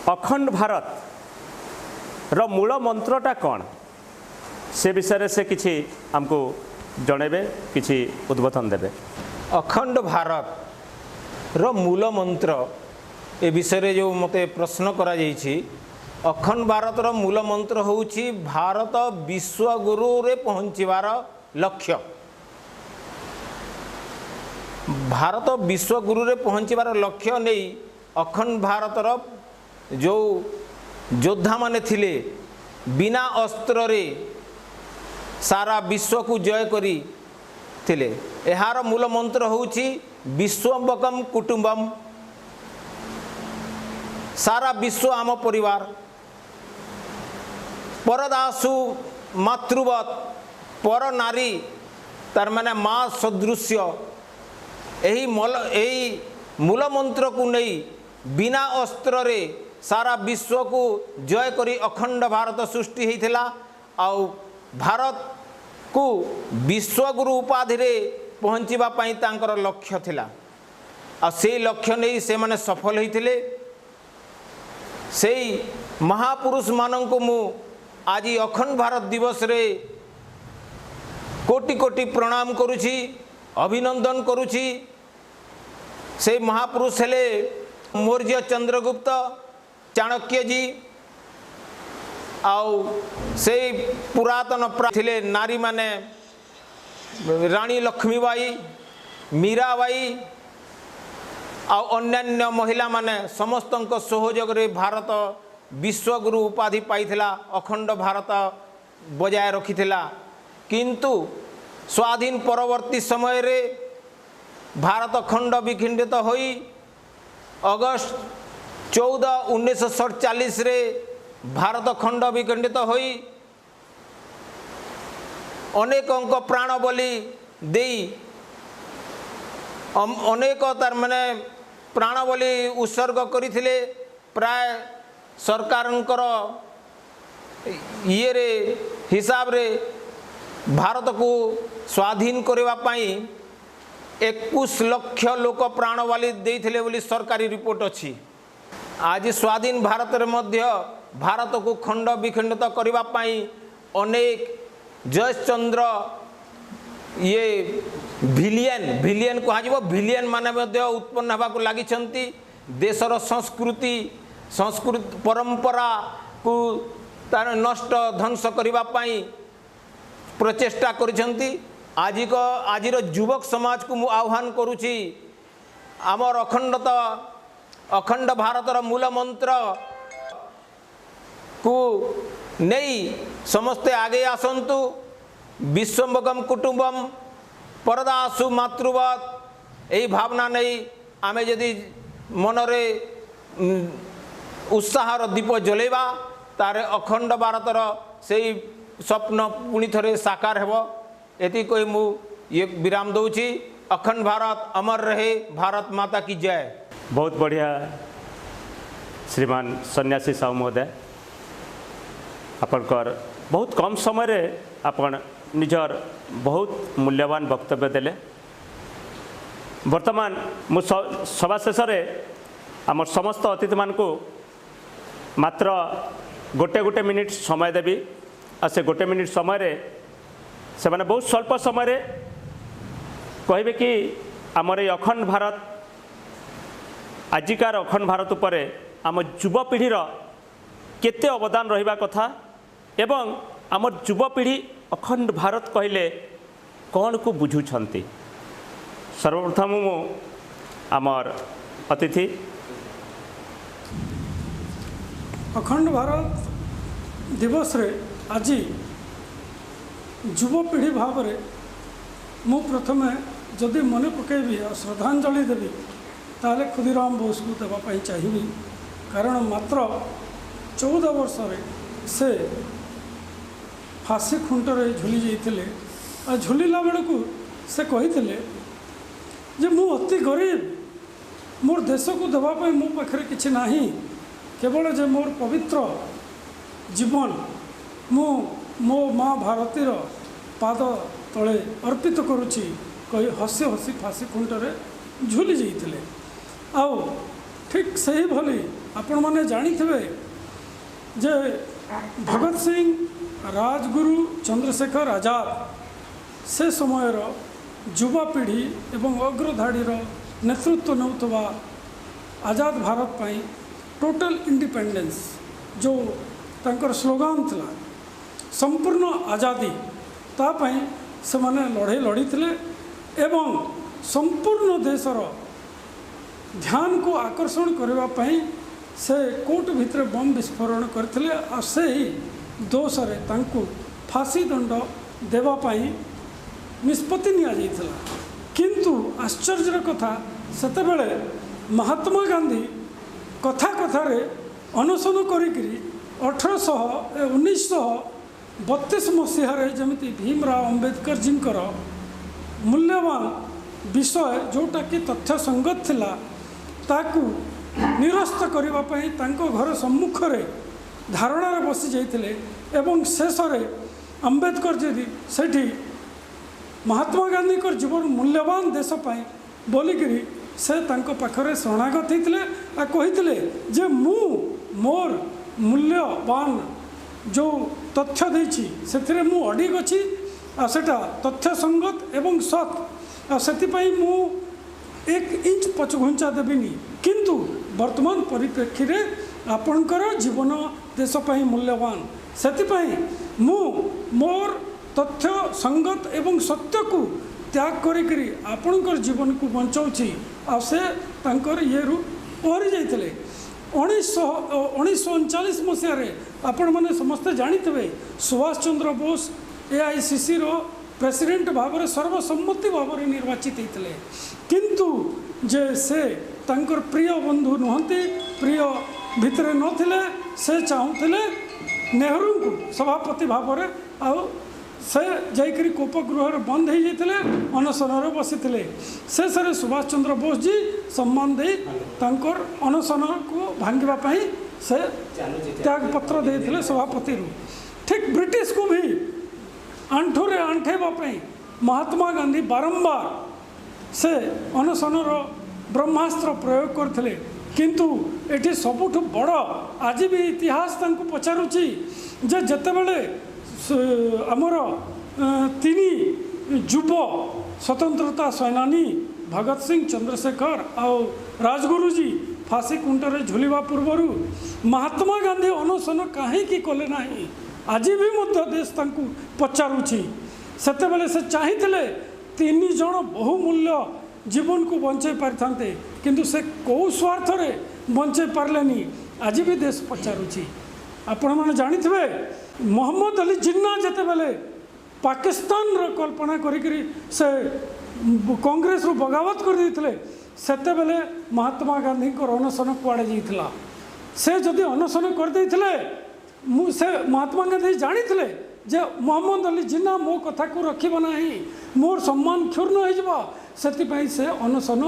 अखंड भारत रो मूल मंत्रटा कौन से विषय से किछि हमको जनइबे किछि उद्बोधन देबे। अखंड भारत रो मूल मंत्र ए विषय जो मते प्रश्न करा जाइछि अखंड भारत रो मूल मंत्र होउछि भारत विश्वगुरु रे पहुँचवार लक्ष्य। भारत विश्वगुरु रे पहुँचवार लक्ष्य नहीं अखंड भारतर जो योद्धा माने थिले बिना अस्त्र रे सारा विश्व को जय करी थिले। एहार मूल मंत्र होउछि विश्वम्बकम कुटुंबम सारा विश्व आम परिवार परदासु मातृवत पर नारी तार माने माँ सदृश्य यही मूल मंत्र को नहीं बिना अस्त्र रे सारा विश्व को जय करी अखंड भारत सृष्टि होइथिला। आउ भारत को विश्वगुरु उपाधि रे पहुँचवा पाई तांकर लक्ष्य थिला। आ से लक्ष्य नहीं से माने सफल होइथिले। से महापुरुष मानन को मु आज अखंड भारत दिवस रे कोटि कोटि प्रणाम करुछि अभिनंदन करुछि। से महापुरुष हेले मौर्य चंद्रगुप्त चाणक्य जी आउ से पुरातन थिले नारी माने रानी लक्ष्मीबाई मीराबाई आउ अन्यान्य महिला माने समस्तंक सहयोग रे भारत विश्वगुरु उपाधि पाइथिला अखंड भारत बजाय रखिथिला। किंतु स्वाधीन परवर्ती समय रे भारत खंड विखंडित होई अगस्त 14 1947 रे भारत खंड विखंडित होई अनेकों प्राण बलि देई ଅନେକ ତାର ମାନେ ପ୍ରାଣ ବଳି ଉତ୍ସର୍ଗ କରିଥିଲେ। ପ୍ରାୟ ସରକାରଙ୍କର ଇଏରେ ହିସାବରେ ଭାରତକୁ ସ୍ୱାଧୀନ କରିବା ପାଇଁ 21 ଲକ୍ଷ ଲୋକ ପ୍ରାଣ ବଳି ଦେଇଥିଲେ ବୋଲି ସରକାରୀ ରିପୋର୍ଟ ଅଛି। ଆଜି ସ୍ୱାଧୀନ ଭାରତରେ ମଧ୍ୟ ଭାରତକୁ ଖଣ୍ଡ ବିଖଣ୍ଡିତ କରିବା ପାଇଁ ଅନେକ ଜୟଚନ୍ଦ୍ର ଇଏ ଭିଲିଏନ୍ କୁହାଯିବ, ଭିଲିଏନ୍ ମାନେ ମଧ୍ୟ ଉତ୍ପନ୍ନ ହେବାକୁ ଲାଗିଛନ୍ତି। ଦେଶର ସଂସ୍କୃତି ପରମ୍ପରାକୁ ତାର ନଷ୍ଟ ଧ୍ୱଂସ କରିବା ପାଇଁ ପ୍ରଚେଷ୍ଟା କରିଛନ୍ତି। ଆଜିର ଯୁବକ ସମାଜକୁ ମୁଁ ଆହ୍ୱାନ କରୁଛି, ଆମର ଅଖଣ୍ଡ ଭାରତର ମୂଳ ମନ୍ତ୍ରକୁ ନେଇ ସମସ୍ତେ ଆଗେଇ ଆସନ୍ତୁ। ବିଶ୍ୱମ୍ଭଗମ୍ କୁଟୁମ୍ବମ୍ ପରଦାସୁ ମାତୃବତ୍, ଏହି ଭାବନା ନେଇ ଆମେ ଯଦି ମନରେ ଉତ୍ସାହର ଦୀପ ଜଳେଇବା, ତାର ଅଖଣ୍ଡ ଭାରତର ସେଇ ସ୍ୱପ୍ନ ପୁଣି ଥରେ ସାକାର ହେବ। ଏତିକି କହି ମୁଁ ଇଏ ବିରାମ ଦେଉଛି। ଅଖଣ୍ଡ ଭାରତ ଅମର ରହେ, ଭାରତ ମାତା କି ଜୟ। बहुत बढ़िया श्रीमान सन्यासी साहू महोदय, आपणकर बहुत कम समय रे आपण निजर बहुत मूल्यवान वक्तव्य देले। वर्तमान मु सभा शेष आम समस्त अतिथि मान को मात्र गोटे मिनिट समय देवी। आ से गोटे मिनिट समय रे से माने बहुत स्वल्प समय रे कहबे कि आमर ये अखंड भारत आजिकार अखंड भारत उपर आम युवपीढ़ीर केते अवदान रहिबा कथा एवं आम युवपीढ़ी अखंड भारत कहले कौन को बुझुछंती। सर्वप्रथम मु आमर अतिथि अखंड भारत दिवस रे आज युवपीढ़ी भाव में मु प्रथमे जदि मन पकेबी और श्रद्धांजलि देवी ताले खुदीराम बोस को देवाई चाहिए। कारण मात्र 14 वर्ष से फांसी खुंटरे झुली जाते और झुलिला बेलू से कही जे मु अति गरीब, मोर देश को देवाई मो पाखे किसी ना, केवल जे मोर पवित्र जीवन मु मो माँ भारतीर पाद तले अर्पित करुच्ची कही हसी हसी फांसी खुंटरे झुली जाते। आउ ठीक सही भली आपण मैंने जानिथिबे जे भगत सिंह, राजगुरु, चंद्रशेखर आजाद से समयर युवापीढ़ी एवं अग्रधाड़ीर नेतृत्व नौथवा आजाद भारत पाई टोटल इंडिपेंडेंस जो तांकर स्लोगान थिला संपूर्ण आजादी तापाई से माने लड़ाई लड़ी थिले एवं संपूर्ण देशर ध्यान को आकर्षण करने पाई से कोर्ट भितर बम विस्फोरण करते और से ही दोष रे तांकु फांसी दंड देवाई निष्पत्ति निया किंतु आश्चर्यर कथा सेतेबेले महात्मा गांधी कथा कथारे अनशन करी 1932 मसीह जमी भीमराव अंबेडकर जींकर मूल्यवान विषय जोटा कि तथ्य संगत थिला ताकू निरस्त करने घर सम्मुख धारणार बसी जाते एवं शेष अंबेडकर जी सेठी महात्मा गांधी को जीवन मूल्यवान देशपाई बोलिकी से पाखरे शरणागत होते कही जे मु मोर मूल्यवान जो तथ्य देछि से मु अडिग अच्छी आटा तथ्य संगत एवं सत आपाई मु 1 इंच पछघुंचा देविनी किंतु वर्तमान परिप्रेक्षी रे आपणकर जीवन देशपाई मूल्यवान से मु मोर तथ्य संगत एवं सत्य को त्याग करी आपणकर जीवन को बचाऊँगी आसे ये ओहरी जाते 1939 मसीह आपण मैंने समस्ते जानिथे सुभाष चंद्र बोस AICC रो प्रेसिडेंट भाव में सर्वसम्मति भाव में निर्वाचित होते किंतु जे से तांकर प्रिय बंधु नुहति प्रिय भितर नथिले से चाहूले नेहरू को सभापति भाव में आउ से जाइकरी कोपगृह बंद हो जाते अनशन बसी शेष सुभाष चंद्र बोस जी सम्मान दे तांकर अनशन को भांगापी से त्यागपत्र देते सभापति ठीक ब्रिटिश को भी आंठुरे आंठेवाई महात्मा गांधी बारंबार से अनशनर ब्रह्मास्त्र प्रयोग करते किंतु एटी सबुठ बड़ आज भी इतिहास तांको पचारुची जे जेतेबेले आमर तीन युव स्वतंत्रता सेनानी भगत सिंह चंद्रशेखर आउ राजगुरु जी फांसी कुंटर झुलिवा पूर्वर महात्मा गांधी अनशन कहीं कले ना आज भी मध्य देश तांको पचारुची सेतेबेले से चाहिए तीन जन बहुमूल्य जीवन को बंचे पारिथांते किंतु से कौ स्वार्थ रे बंचे पारलेनी आज भी देश पचारुची आपण मैंने जानी थे मोहम्मद अली जिन्ना जिते बेले पाकिस्तान रो कल्पना करी से कांग्रेस रू बगावत कर देते सेते बेले महात्मा गांधी को अनशन कुआड़े जाइथिला से जदि अनशन कर देते से महात्मा गांधी जानी थे जे मोहम्मद अली जिन्ना मो कथा को रखिब नाही मोर सम्मान क्षुर्ण हो से अनशन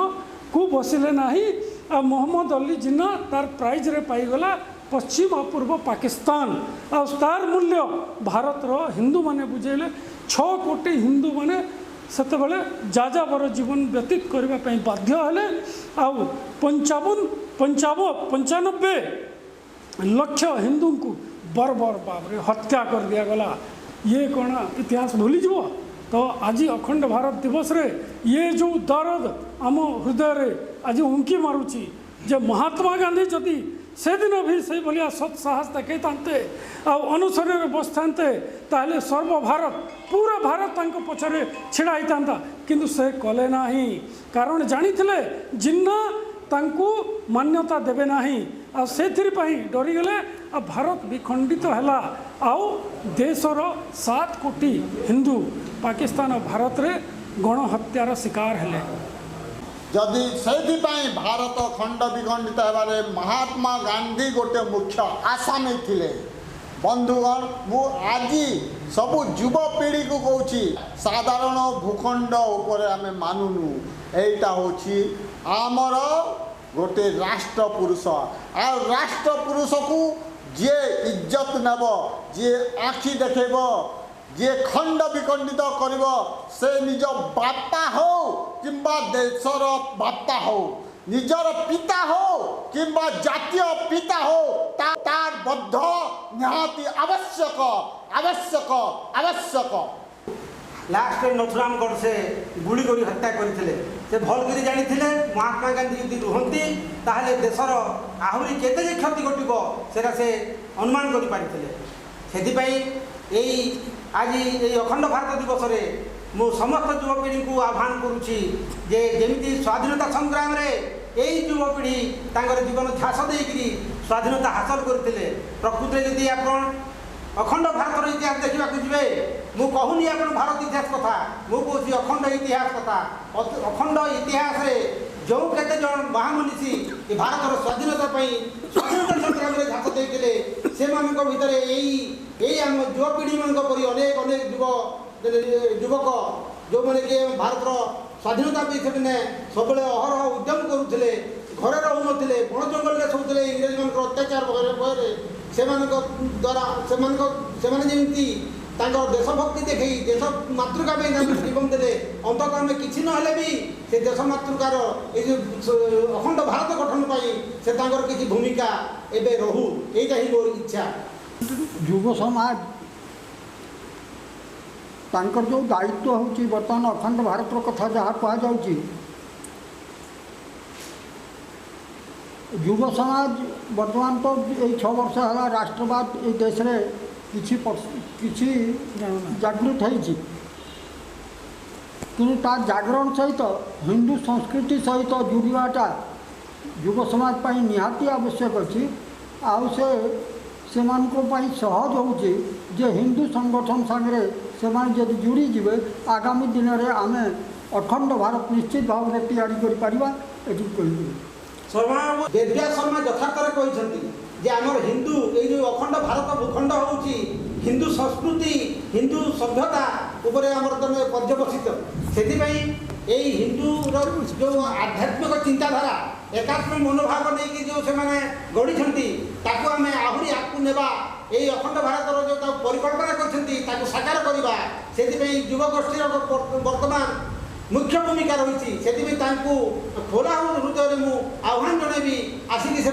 को बसिले नाही आ मोहम्मद अली जिन्ना तार प्राइज रे पाईगला पश्चिम और पूर्व पाकिस्तान आ तार मूल्य भारत रो हिंदू माने बुझेले 6 कोटी हिंदू माने सेते बेले जाजाबर जीवन व्यतीत करबा पई बाध्य हेले आ 95 लक्ष हिंदू को बर्बर भाव रे हत्या कर दिया गला ये कौन इतिहास भूली जीव तो आज अखंड भारत दिवस रे ये जो दर्द आम हृदय रे आज उंकी मारुची जे महात्मा गांधी जदि से दिन भी से भाया सत् साहस देखते अनुसरण बसते ताहले सर्व भारत पूरा भारत तांको पछरे छिड़ा होता किंतु से कले नाही कारण जानी जिन्ना तांको मान्यता देवे नाही आ सेथिर पई डरी गले आ भारत विखंडित हैला आउ देशर 7 कोटी हिंदू पाकिस्तान और भारत रे गणहत्यार शिकार हेले जदि से भारत खंड विखंडित होबारे महात्मा गांधी गोटे मुख्य आसामी थिले बंधुगण मु आज सबु युवपीढ़ी को कहूँ साधारण भूखंड उपरे आमे मानुनु एटा होची आमर गोटे राष्ट्र पुरुष आ राष्ट्र पुरुष को जे इज्जत नेब जे आखि देखेब जे खंड विखंडित कर से निज बापा हो किंबा देशर बापा हो निजर पिता हो किंबा जातीय पिता हो तार बद्ध निहाती आवश्यक आवश्यक आवश्यक लास्ट नथुराम गडसे गुड़ी कर हत्या करते से भलकर जानी महात्मा गांधी यदि रुहंती ताहले देशर आहरी केते जे क्षति घटिब सेटा से अनुमान कर पारिथिले आज ये अखंड भारत दिवस रे मु समस्त युवपीढ़ी को आह्वान करुच्ची जे जेमिति स्वाधीनता संग्राम रे यही युवपीढ़ी तांकर जीवन ध्यास देकरी स्वाधीनता हासिल करते प्रकृति यदि आप अखंड भारत इतिहास देखा जी मु कहूनी आप भारत इतिहास कथा मु कौन अखंड इतिहास कथा अखंड इतिहास रे जो केते जन महामनीषी भारत स्वाधीनता स्वाधीनता संग्राम में झाक देते से भितर यही आम युवपीढ़ी मान अनेक अनेक युवक जो मैंने कि भारत स्वाधीनता विषय ने सब अहरह उद्यम करुले घरे रोते बण जंगल में शोले इंग्रेज मान अत्याचार भय से द्वारा से जमी देशभक्ति देखी देश मातृका जीवन देते अंततः आम कि ना भी से देश मातृकार ये अखंड भारत गठन से किसी भूमिका एवं रहू यही ही मोर इच्छा युव समाज तांकर जो दायित्व होची बर्तमान अखंड भारत कथा जहाँ कहुच्छी युव समाज बर्तमान तो ये 6 वर्ष है राष्ट्रवाद ये देश रे किछि जागृत होती कि जागरण सहित हिंदू संस्कृति सहित जुड़ाटा युव समाज पर निहाती आवश्यक अच्छी आउ से सहज होची जे हिंदू संगठन सांगे से जब जोड़ी जीवे आगामी दिन में आम अखंड भारत निश्चित भाव में तैयारी कर वेदव्यास शर्मा यथार्थ कहते जे आमर हिंदू ये जो अखंड भारत भूखंड होची हिंदू संस्कृति हिंदू सभ्यता उपरे आमर तने पर्यवसित सेथिपाई एई हिंदूर जो आध्यात्मिक चिंताधारा एकात्म मनोभाव नहीं कि जो से माने गढ़ी ताकू आम आहरी आगू नेबा यही अखंड भारतर जो परिकल्पना कर साकार करवा से युवगोष्ठी बर्तमान मुख्य भूमिका रही से खोला हृदय मुझे आह्वान जनइबी आसिक से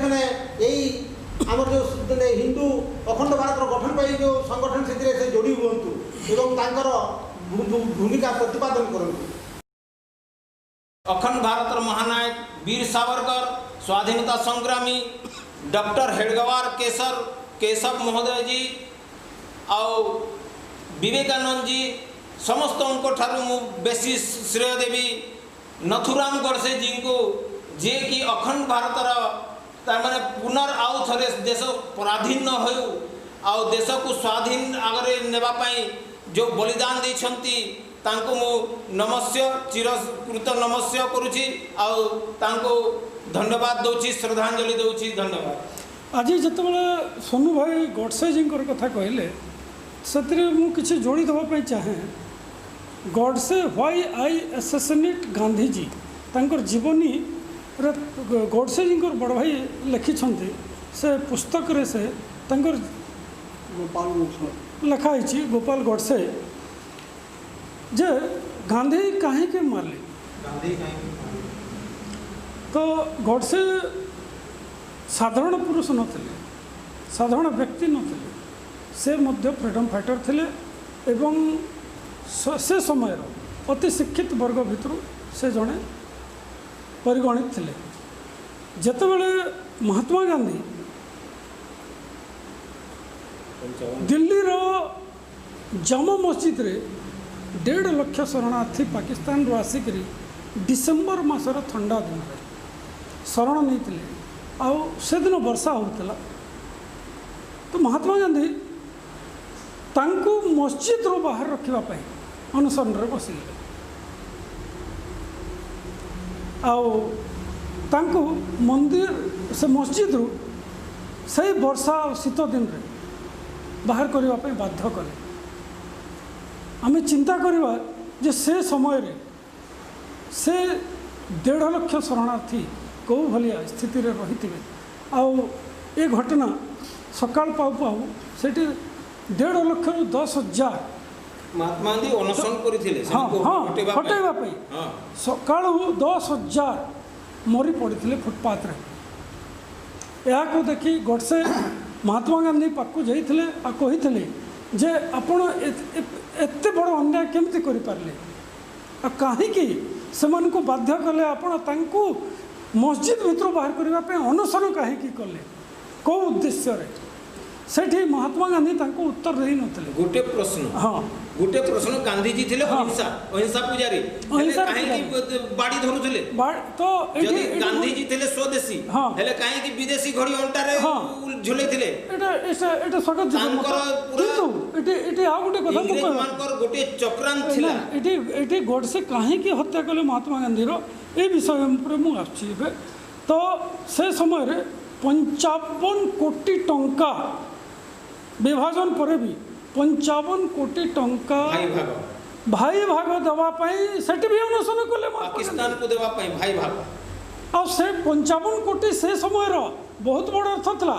आमर जो हिंदू अखंड भारत गठन पर जो संगठन से जोड़ी हुंतु एवं भूमिका प्रतिपादन करूँ। अखंड भारतर महानायक वीर सावरकर स्वाधीनता संग्रामी डॉक्टर हेडगेवार केशव महोदय जी आउ विवेकानंद जी समस्त ठारू बेसी श्रेय देवी नथुराम गोडसे जी को जे कि अखंड भारतर तार पुनर् आउ थे देश पराधीन हो आउ देश को स्वाधीन आगे नेबाई जो बलिदान देछंती तांको मु नमस्य चिरकृत नमस्य करुछि आउ तांको धन्यवाद दौची श्रद्धांजलि दौची धन्यवाद। आज जितेबाला सोनू भाई गोडसे जी कथा कहले से मुझे जोड़ी देवाई चाहे Godse why I assassinate Gandhiji तांकर जीवनी गोडसे जी बड़ भाई लिखिं से पुस्तक रे से तांकर लिखाई गोपाल गोडसे जे गांधी कहीं मारले तो गोडसे साधारण पुरुष नथिले साधारण व्यक्ति नथिले से मध्य फ्रीडम फाइटर थिले एवं से समय अति शिक्षित वर्ग भितर से जड़े परिगणित थिले। जेतेबेले महात्मा गांधी दिल्ली रो जामा मस्जिद रे 1.5 लाख शरणार्थी पाकिस्तान रो आसिक डिसेम्बर मासर ठंडा दिन में शरण नहीं आउ से दिन वर्षा होता तो महात्मा गांधी तांको मस्जिद रो बाहर रखापी अनशन रे बसिले आउ तांको मंदिर से मस्जिद रू से वर्षा और शीत दिन रे बाहर करने बाध्य कले। आम चिंता करवा जे से समय रे से 1.5 लाख शरणार्थी कौ भाया स्थिति रही थे आउ ये घटना सकाल पाऊ पाऊ से 1.5 लाख रु 10,000 महात्मा गांधी अनशन करथिले हटेवाई सकाल 10,000 मरी पड़ते फुटपाथ या देखी गोडसे महात्मा गांधी पाखु जाइए कही जे आपण एत बड़ अन्याय केमती करें कहीं से बाध्य कले आपण तांकु मस्जिद भितर बाहर करने अनशन कहीं कले कौ उद्देश्य सेठी महात्मा गांधी तांको उत्तर दे नथिले। गोटे प्रश्न हाँ गोटे प्रश्न गांधीजी थिले अहिंसा अहिंसा पूजारी कहीं बाड़ी धरुथिले तो यदि गांधीजी थिले स्वदेशी हेले कहीं विदेशी घड़ी अंटा रे झुले थिले एटा स्वागत किंतु एटी आ गोटे कथा इंग्रेज मानकर गोटे चक्रांत थिला एटी गोडसे कहीं हत्या कले महात्मा गांधी रो ए विषय पर मु आछि तो से समय रे 55 कोटी टंका विभाजन पर भी 55 कोटी टंका भाई भाग देवाई से भी अनशन कले पाकिस्तान को देवाई भाई भाग आ से 55 कोटी से समय बहुत बड़ अर्थ था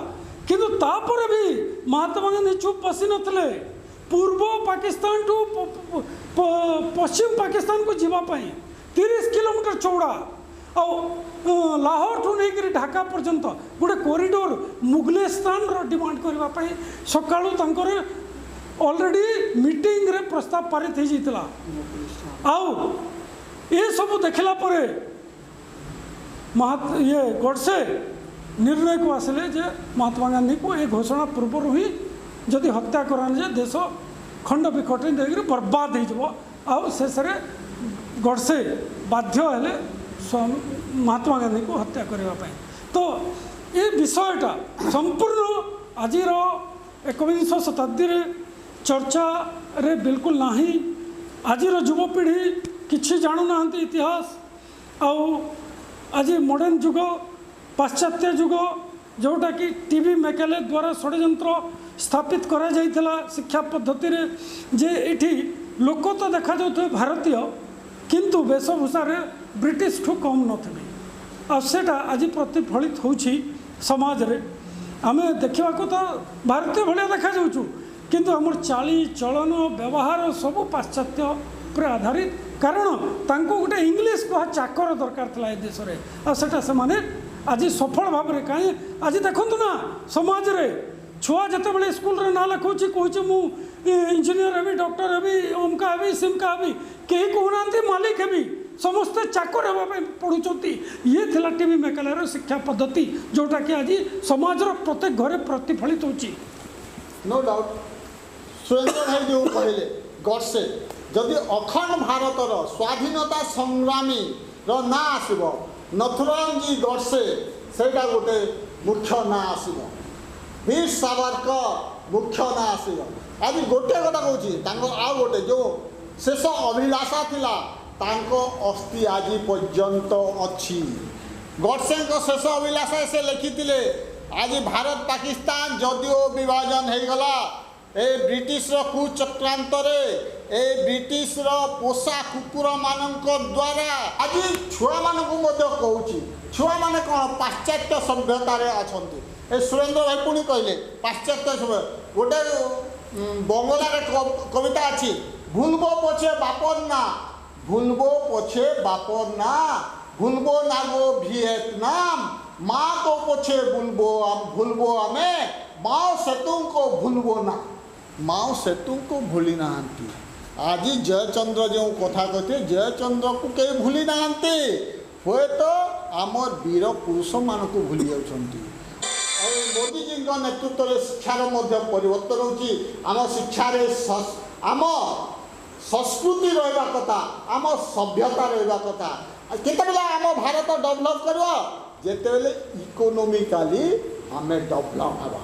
किंतु तापर भी महात्मा गांधी चुप बसी नथिले पूर्व पाकिस्तान टू पश्चिम पाकिस्तान को जीवाई 30 किलोमीटर चौड़ा लाहौर ठू नहीं ढाका पर्यंत गोटे कॉरिडोर मुगलिस्तान डिमांड करने सकाळू तांकर ऑलरेडी मीटिंग रे प्रस्ताव पारित हो जाता आउ ये सब देखला परे ये गोडसे निर्णय को आसिले जे महात्मा गांधी को ये घोषणा पूर्व ही जदि हत्या कराने जे देश खंड विखंडी देकर बर्बाद हो शेष गोडसे बाध्य हेले महात्मा गांधी को हत्या करने तो ये विषयटा संपूर्ण आज 21 शताब्दी चर्चा रे बिल्कुल नहीं आज युवपीढ़ी किसी जानू ना इतिहास आज मॉडर्न जुग पाश्चात्य जुग जोटा कि टीवी मैकेले द्वारा षड्यंत्र स्थापित करा जाइथिला शिक्षा पद्धति रे जे एठी लोक तो देखा जाउथे भारतीय किंतु वेशभूषा रे ब्रिटिश ठू कम नथिले आ सेटा आज प्रतिफलित होउछि समाज रे आमे देखिबा को तो भारतीय भलिया देखा जाउछु किंतु हमर चाली चलन व्यवहार सब पाश्चात्य पर आधारित कारण तांको गोटे इंग्लिश को चाकर दरकार था ए देश में आ सेटा से माने आज सफल भाव में कहीं आज देखु ना समाज रे छुआ जिते स्कूल रे ना लिखाऊँ कहे मु इंजीनियर हेबी डॉक्टर हेबी अमका हेबी सिमका हेबी कहीं कहना मालिक हेबी समस्ते चाकर होगा पढ़ुंट ये थिला टीवी मेकालर शिक्षा पद्धति जोटा कि आज समाज प्रत्येक घरे प्रतिफलित होची। नो डाउट सुरेंद्र भाई जो कहले गडसे जदि अखंड भारतर स्वाधीनता संग्रामी ना आसब नथुराम जी गडसे सेटा गोटे मुख्य ना आसब वीर सावरकर मुख्य ना आसब आज गोटे कथा कहूँ आ गोटे जो शेष अभिलाषा थिला तांको अस्थि आज पर्यंत अच्छी गडसे शेष अभिलाषा से लिखिथिले आज भारत पाकिस्तान जदिओ विभाजन हो गला ए ब्रिटिश कुचक्रांत ए ब्रिटिश पोषा कुकुर मानक द्वारा आज छुआ मानक कहूँ छुआ माने कौन पाश्चात्य सभ्यतार अच्छा ए सुरेंद्र भाई पुणी कहले पाश्चात्य सभ्य गोटे बंगलार कविता अच्छी भूलबो पछे बापर ना भूलबो पछे बापर ना भूलबो ना गो वियतनाम माँ को पछे भूलबो आमे माओ सेतु को भूलबो ना माओ सेतु को भूली ना आज जयचंद्र जो कथा कहते जयचंद्र को कहीं भूली ना हुए तो आमर वीर पुरुष मान को भूली जाउछंती मोदी जी नेतृत्व में शिक्षार परिवर्तन होची आम शिक्षार आम संस्कृति रहा कथा आम सभ्यता रहा कथा केतबेले आम भारत डेभलप कर जेतेबेले इकोनोमिकाली आम डेभलप हवा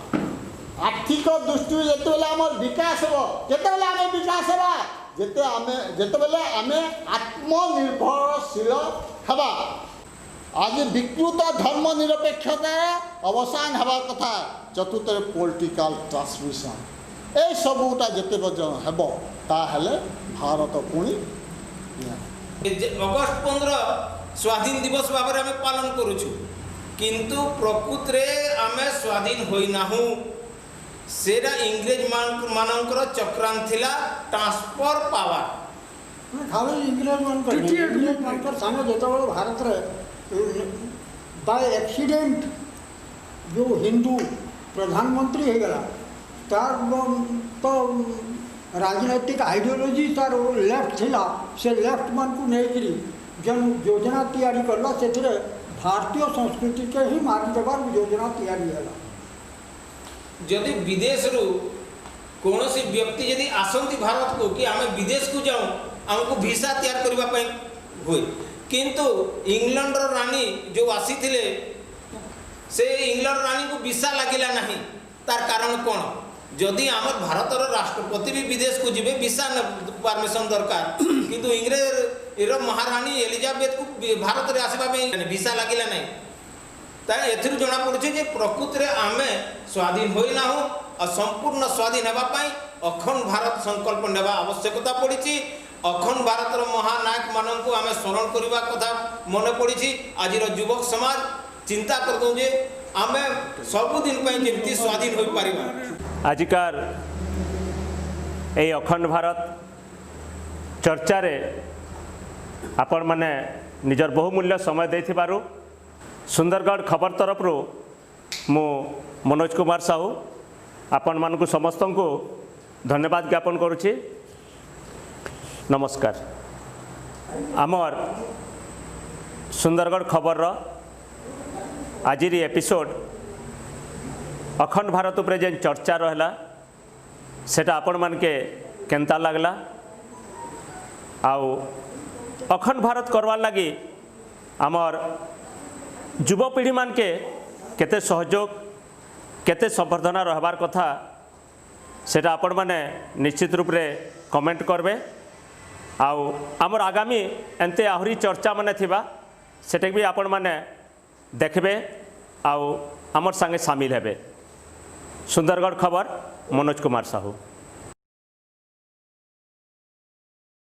आर्थिक दृष्टि जेतेबेले आम विकास हो केतबेले आम विकास हवा जेतेबेले आम आत्मनिर्भरशील हवा आज विकृत धर्मनिरपेक्षता अवसान हवा कथा चतुर्थ पॉलिटिकल ट्रांसमिशन ए सबूटा जिते पर्यटन हेब ताहले भारत पुणी अगस्ट 15 स्वाधीन दिवस भाव में आम पालन करुछु किंतु प्रकृत रे आम स्वाधीन होइनाहु सेरा इंग्रेज मानकर चक्रांत थिला ट्रांसफर पावर खाली इंग्रेज मान सामने जो भारत रे बाय एक्सीडेंट जो हिंदू प्रधानमंत्री हो गला तार तो राजनैतिक आइडियोलॉजी तार लेफ्ट थिला से लेफ्ट मान को नहीं जन योजना तैयारी करला से भारतीय संस्कृति के ही मारी देवार योजना तैयारी है जदि विदेश रु कौन सी व्यक्ति यदि आसंती भारत को कि आम विदेश को जाऊँ आमको वीसा तैयार करने हुए किंतु इंग्लैंड रानी जो आसी थिले से इंग्लैंड रानी को वीसा लगिला नहीं तार कारण कौन जदि आम भारतर राष्ट्रपति भी विदेश को जीवे वीसा परमिशन दरकार किंतु इंग्रेज महारानी एलिजाबेथ को भारत में आसवा वीसा लगिला नहीं तार जना पड़े जे प्रकृत रे आमे स्वाधीन होइना हो और संपूर्ण स्वाधीन होगापाई अखंड भारत संकल्प नेवा आवश्यकता पड़ी अखंड भारतर महानायक मानक आम स्मरण करने कथा मन पड़ी आज युवक समाज चिंता करदे जे आम सबुदिन जमी स्वाधीन हो पार आजिकार ये अखंड भारत चर्चा रे आपण माने निजर बहुमूल्य समय देथिबारु सुंदरगढ़ खबर तरफ मु मनोज कुमार साहू आपण मानकु समस्त को धन्यवाद ज्ञापन करुछि। नमस्कार। आमर सुंदरगढ़ खबर आजिर एपिसोड अखंड भारत उपरे जेन चर्चा रहला सेटा आपण मानके केंता लागला आउ अखंड भारत करवार लगी आमर युवपीढ़ी मान के केते सहयोग केते संवर्धना रहबार कथा सेटा आपण माने निश्चित रूप रे कमेंट करबे आउ आमर आगामी एंते आहुरी चर्चा माने थिबा सेटे भी आपण माने देखबे आउ आमर संगे सामिल हेबे। सुंदरगढ़ खबर मनोज कुमार साहू।